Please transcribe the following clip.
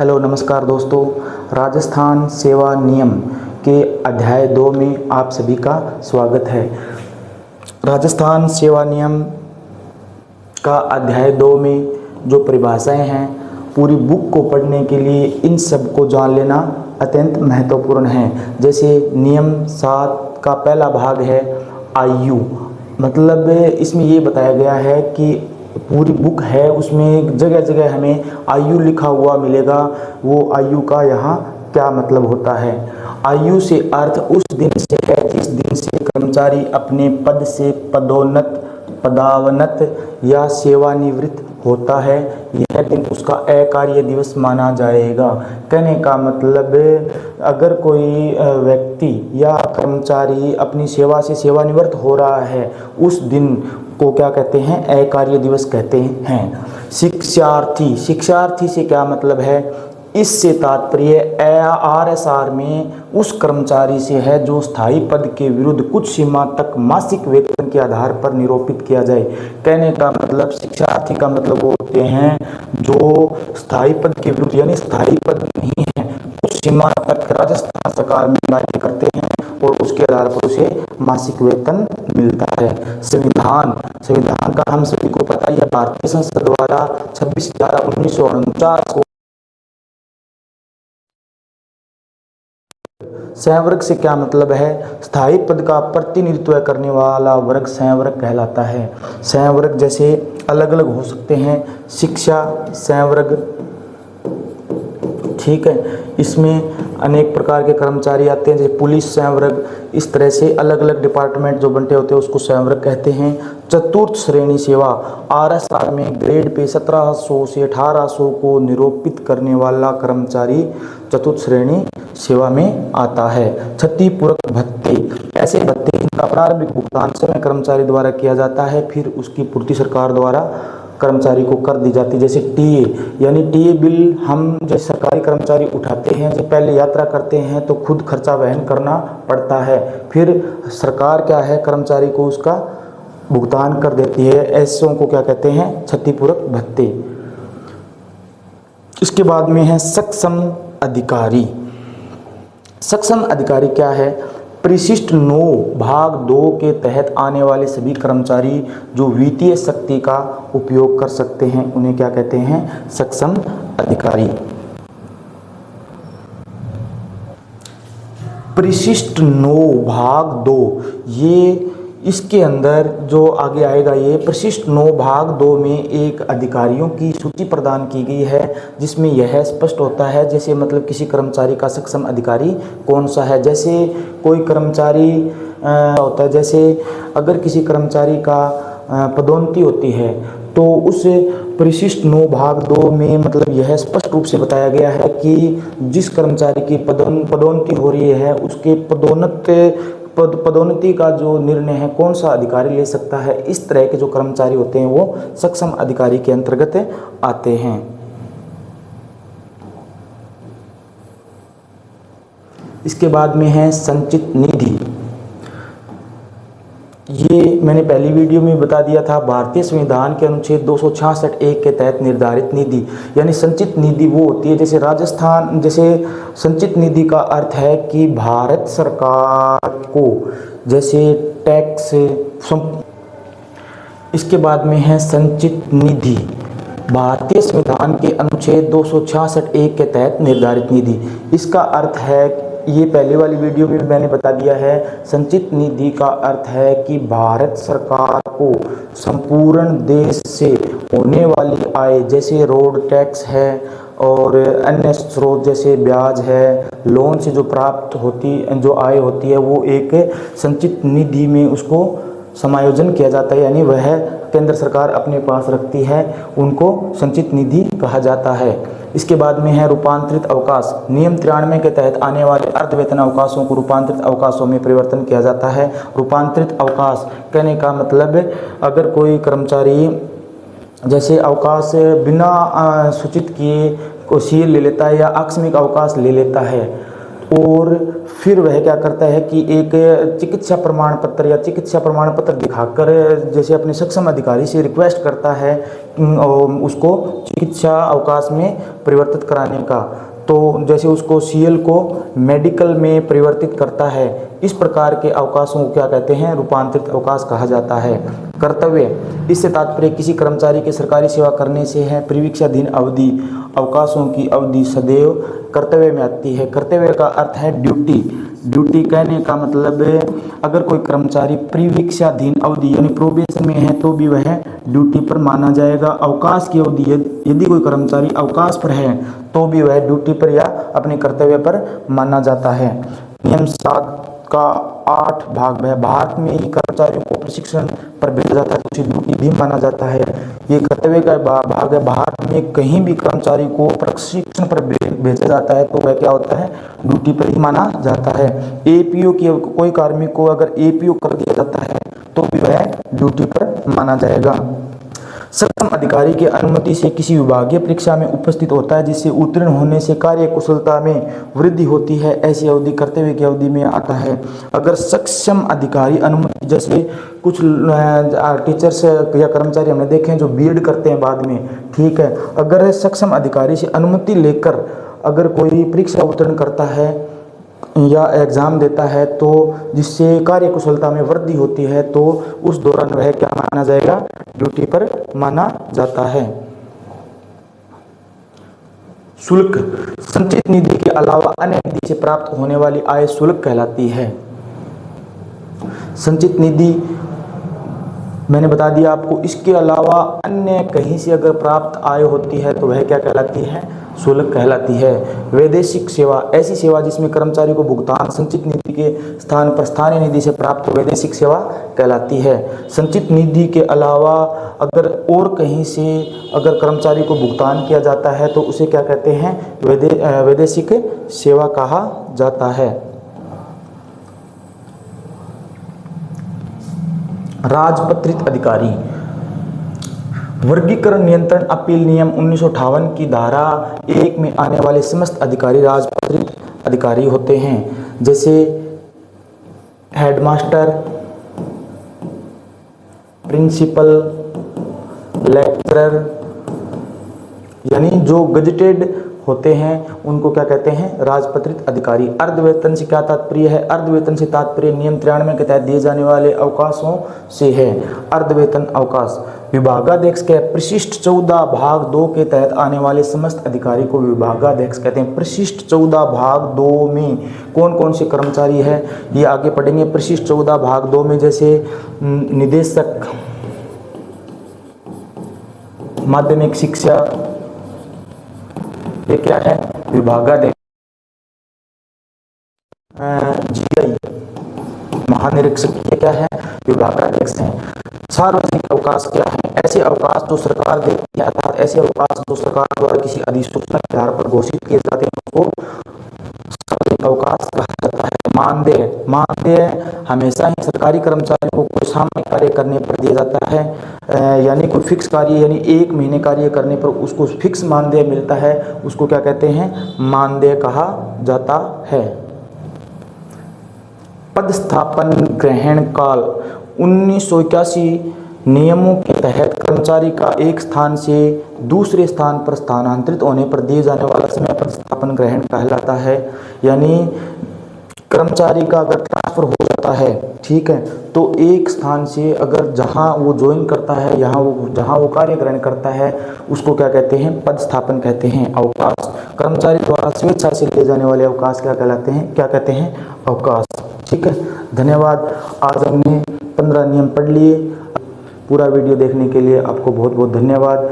Hello नमस्कार दोस्तों। राजस्थान सेवा नियम के अध्याय 2 में आप सभी का स्वागत है। राजस्थान सेवा नियम का अध्याय 2 में जो परिभाषाएं हैं, पूरी बुक को पढ़ने के लिए इन सब को जान लेना अत्यंत महत्वपूर्ण है। जैसे नियम 7 का पहला भाग है आयु, मतलब इसमें ये बताया गया है कि पूरी बुक है उसमें जगह जगह हमें आयु लिखा हुआ मिलेगा। वो आयु का यहाँ क्या मतलब होता है। आयु से अर्थ उस दिन से है जिस दिन से कर्मचारी अपने पद से पदावनत या सेवानिवृत्त होता है, यह दिन उसका अकार्य दिवस माना जाएगा। कहने का मतलब, अगर कोई व्यक्ति या कर्मचारी अपनी सेवा से सेवानिवृत्त हो रहा है, उस दिन को क्या कहते हैं? अकार्य दिवस कहते हैं। शिक्षार्थी से क्या मतलब है? इससे तात्पर्य आरएसआर में उस कर्मचारी से है जो स्थायी पद के विरुद्ध कुछ सीमा तक मासिक वेतन के आधार पर निरूपित किया जाए। कहने का मतलब, शिक्षार्थी का मतलब वो होते हैं जो स्थायी पद के विरुद्ध, यानी स्थायी पद नहीं है, कुछ सीमा तक राजस्थान सरकार में कार्य करते हैं और उसके आधार पर उसे मासिक वेतन मिलता है। संविधान का हम सभी को पता है, भारतीय संसद द्वारा 26/11/1949 को संवर्ग से क्या मतलब है? स्थायी पद का प्रतिनिधित्व करने वाला वर्ग संवर्ग कहलाता है। संवर्ग जैसे अलग अलग हो सकते हैं। शिक्षा संवर्ग, ठीक है, इसमें अनेक प्रकार के कर्मचारी आते हैं, जैसे पुलिस संवर्ग। इस तरह से अलग अलग डिपार्टमेंट जो बनते होते हैं उसको संवर्ग कहते हैं। चतुर्थ श्रेणी सेवा, आरएसआर में ग्रेड पे 1700 से 1800 को निरूपित करने वाला कर्मचारी चतुर्थ श्रेणी सेवा में आता है। क्षतिपूरक भत्ते, ऐसे भत्ते जिनका प्रारंभिक भुगतान समय कर्मचारी द्वारा किया जाता है, फिर उसकी पूर्ति सरकार द्वारा कर्मचारी को कर दी जाती है। जैसे टीए, यानी टीए बिल हम जैसे सरकारी कर्मचारी उठाते हैं, जब पहले यात्रा करते हैं तो खुद खर्चा वहन करना पड़ता है, फिर सरकार क्या है, कर्मचारी को उसका भुगतान कर देती है। ऐसों को क्या कहते हैं? क्षतिपूरक भत्ते। इसके बाद में है सक्षम अधिकारी। सक्षम अधिकारी क्या है? परिशिष्ट 9 भाग 2 के तहत आने वाले सभी कर्मचारी जो वित्तीय शक्ति का उपयोग कर सकते हैं, उन्हें क्या कहते हैं? सक्षम अधिकारी। परिशिष्ट 9 भाग 2, ये इसके अंदर जो आगे आएगा, ये परिशिष्ट 9 भाग 2 में एक अधिकारियों की सूची प्रदान की गई है, जिसमें यह स्पष्ट होता है, जैसे मतलब किसी कर्मचारी का सक्षम अधिकारी कौन सा है। जैसे कोई कर्मचारी होता है, जैसे अगर किसी कर्मचारी का पदोन्नति होती है तो उस परिशिष्ट 9 भाग 2 में मतलब यह स्पष्ट रूप से बताया गया है कि जिस कर्मचारी की पदोन्नति हो रही है, उसके पदोन्नति का जो निर्णय है कौन सा अधिकारी ले सकता है। इस तरह के जो कर्मचारी होते हैं वो सक्षम अधिकारी के अंतर्गत आते हैं। इसके बाद में है संचित निधि। ये मैंने पहली वीडियो में बता दिया था, भारतीय संविधान के अनुच्छेद 266(1) के तहत निर्धारित निधि, यानी संचित निधि वो होती है, जैसे संचित निधि का अर्थ है कि भारत सरकार को जैसे टैक्स। इसके बाद में है संचित निधि, भारतीय संविधान के अनुच्छेद 266(1) के तहत निर्धारित निधि। इसका अर्थ है, ये पहले वाली वीडियो में मैंने बता दिया है, संचित निधि का अर्थ है कि भारत सरकार को संपूर्ण देश से होने वाली आय, जैसे रोड टैक्स है और अन्य स्रोत जैसे ब्याज है, लोन से जो प्राप्त होती जो आय होती है, वो एक संचित निधि में उसको समायोजन किया जाता है, यानी वह केंद्र सरकार अपने पास रखती है, उनको संचित निधि कहा जाता है। इसके बाद में है रूपांतरित अवकाश। नियम 93 के तहत आने वाले अर्धवेतन अवकाशों को रूपांतरित अवकाशों में परिवर्तन किया जाता है। रूपांतरित अवकाश कहने का मतलब, अगर कोई कर्मचारी जैसे अवकाश बिना सूचित किए को सीए ले लेता है या आकस्मिक अवकाश ले लेता है, और फिर वह क्या करता है कि एक चिकित्सा प्रमाण पत्र या चिकित्सा प्रमाण पत्र दिखाकर जैसे अपने सक्षम अधिकारी से रिक्वेस्ट करता है उसको चिकित्सा अवकाश में परिवर्तित कराने का। तो जैसे उसको सीएल को मेडिकल में परिवर्तित करता है। इस प्रकार के अवकाशों को क्या कहते हैं? रूपांतरित अवकाश कहा जाता है। कर्तव्य, इससे तात्पर्य किसी कर्मचारी के सरकारी सेवा करने से है। परिवीक्षाधीन अवधि, अवकाशों की अवधि सदैव कर्तव्य में आती है। कर्तव्य का अर्थ है ड्यूटी। ड्यूटी कहने का मतलब है अगर कोई कर्मचारी परिवीक्षाधीन अवधि यानी प्रोबेशन में है तो भी वह ड्यूटी पर माना जाएगा। अवकाश की अवधि, यदि कोई कर्मचारी अवकाश पर है तो भी वह ड्यूटी पर या अपने कर्तव्य पर माना जाता है। नियम 7 का 8 भाग है, भारत में ही कर्मचारियों को प्रशिक्षण पर भेजा जाता है तो उसे ड्यूटी भी माना जाता है। ये कर्तव्य का भाग है, भारत में कहीं भी कर्मचारी को प्रशिक्षण पर भेजा जाता है तो वह क्या होता है? ड्यूटी पर ही माना जाता है। एपीओ की कोई कार्मिक को अगर एपीओ कर दिया जाता है तो भी वह ड्यूटी पर माना जाएगा। सक्षम अधिकारी की अनुमति से किसी विभागीय परीक्षा में उपस्थित होता है जिससे उत्तीर्ण होने से कार्य कुशलता में वृद्धि होती है। ऐसी अवधि कर्तव्य की अवधि में आता है। अगर सक्षम अधिकारी अनुमति, जैसे कुछ टीचर्स या कर्मचारी हमने देखे हैं जो बीएड करते हैं बाद में, ठीक है, अगर सक्षम अधिकारी से अनुमति लेकर अगर कोई परीक्षा उत्तीर्ण करता है या एग्ज़ाम देता है तो जिससे कार्य कुशलता में वृद्धि होती है तो उस दौरान वह क्या माना जाएगा? ड्यूटी पर माना जाता है। शुल्क, संचित निधि के अलावा अन्य निधि से प्राप्त होने वाली आय शुल्क कहलाती है। संचित निधि मैंने बता दिया आपको, इसके अलावा अन्य कहीं से अगर प्राप्त आय होती है तो वह क्या कहलाती है? शुल्क कहलाती है। वैदेशिक सेवा, ऐसी सेवा जिसमें कर्मचारी को भुगतान संचित निधि के स्थान पर स्थानीय निधि से प्राप्त वैदेशिक सेवा कहलाती है। संचित निधि के अलावा अगर और कहीं से अगर कर्मचारी को भुगतान किया जाता है तो उसे क्या कहते हैं? वैदेशिक सेवा कहा जाता है। राजपत्रित अधिकारी, वर्गीकरण नियंत्रण अपील नियम 1958 की धारा 1 में आने वाले समस्त अधिकारी राजपत्रित अधिकारी होते हैं। जैसे हेडमास्टर, प्रिंसिपल, लेक्चरर, यानी जो गजेटेड होते हैं उनको क्या कहते हैं? राजपत्रित अधिकारी। अर्धवेतन से क्या तात्पर्य है? अर्धवेतन से तात्पर्य नियम 93 के तहत दिए जाने वाले अवकाशों से है। अर्धवेतन अवकाश, विभागाध्यक्ष के परिशिष्ट 14 भाग 2 के तहत आने वाले समस्त अधिकारी को विभागाध्यक्ष कहते हैं। परिशिष्ट 14 भाग 2 में कौन कौन से कर्मचारी है ये आगे पढ़ेंगे। परिशिष्ट 14 भाग 2 में जैसे निदेशक माध्यमिक शिक्षा, ये क्या है? विभागाध्यक्ष। जीआई महानिरीक्षक, ये क्या है? विभागाध्यक्ष हैं। सार्वजनिक अवकाश क्या है? ऐसे अवकाश जो सरकार देती है, अर्थात ऐसे अवकाश जो सरकार द्वारा किसी अधिसूचना के आधार पर घोषित किए जाते हैं उसको सार्वजनिक अवकाश कहा जाता है। मानदेय, मानदेय हमेशा ही सरकारी कर्मचारियों को कोई सामान्य कार्य करने पर दिया जाता है, यानी कोई फिक्स कार्य, यानी 1 महीने कार्य करने पर उसको फिक्स मानदेय मिलता है, उसको क्या कहते हैं? मानदेय कहा जाता है। पदस्थापन ग्रहण काल, 1981 नियमों के तहत कर्मचारी का एक स्थान से दूसरे स्थान पर स्थानांतरित होने पर दिए जाने वाला समय पदस्थापन ग्रहण कहलाता है। यानी कर्मचारी का अगर ट्रांसफर हो जाता है, ठीक है, तो एक स्थान से अगर जहां वो ज्वाइन करता है, जहां वो कार्य ग्रहण करता है उसको क्या कहते हैं? पदस्थापन कहते हैं। अवकाश, कर्मचारी द्वारा स्वेच्छा से लिए जाने वाले अवकाश क्या कहलाते हैं? क्या कहते हैं? अवकाश। ठीक है, धन्यवाद। आज हमने 15 नियम पढ़ लिए। पूरा वीडियो देखने के लिए आपको बहुत बहुत धन्यवाद।